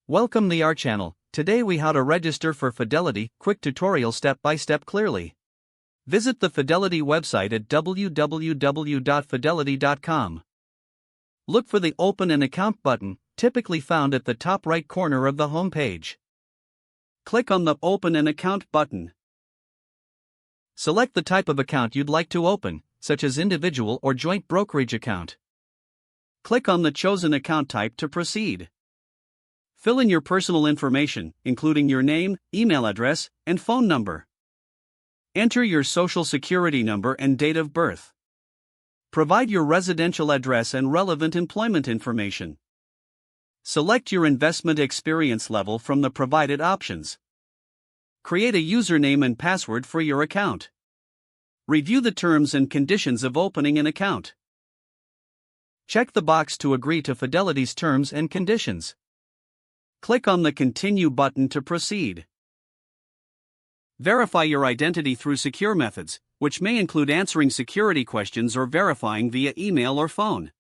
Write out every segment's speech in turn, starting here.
Welcome to our channel. Today we how to register for Fidelity, quick tutorial step by step clearly. Visit the Fidelity website at www.fidelity.com. Look for the Open an Account button, typically found at the top right corner of the home page. Click on the Open an Account button. Select the type of account you'd like to open, such as individual or joint brokerage account. Click on the chosen account type to proceed. Fill in your personal information, including your name, email address, and phone number. Enter your social security number and date of birth. Provide your residential address and relevant employment information. Select your investment experience level from the provided options. Create a username and password for your account. Review the terms and conditions of opening an account. Check the box to agree to Fidelity's terms and conditions. Click on the Continue button to proceed. Verify your identity through secure methods, which may include answering security questions or verifying via email or phone.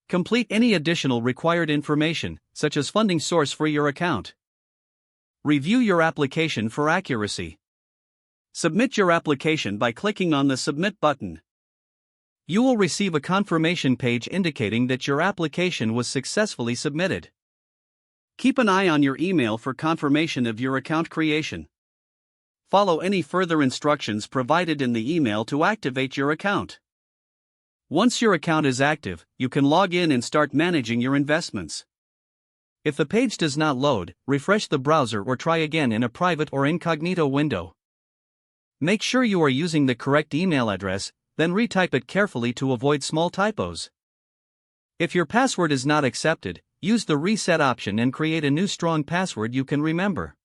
Complete any additional required information, such as funding source for your account. Review your application for accuracy. Submit your application by clicking on the Submit button. You will receive a confirmation page indicating that your application was successfully submitted. Keep an eye on your email for confirmation of your account creation. Follow any further instructions provided in the email to activate your account. Once your account is active, you can log in and start managing your investments. If the page does not load, refresh the browser or try again in a private or incognito window. Make sure you are using the correct email address, then retype it carefully to avoid small typos. If your password is not accepted, use the reset option and create a new strong password you can remember.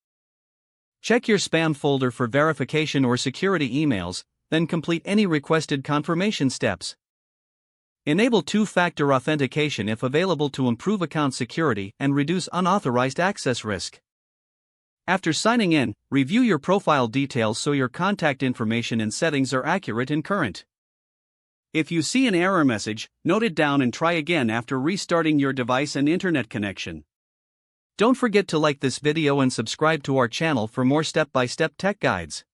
Check your spam folder for verification or security emails, then complete any requested confirmation steps. Enable two-factor authentication if available to improve account security and reduce unauthorized access risk. After signing in, review your profile details so your contact information and settings are accurate and current. If you see an error message, note it down and try again after restarting your device and internet connection. Don't forget to like this video and subscribe to our channel for more step-by-step tech guides.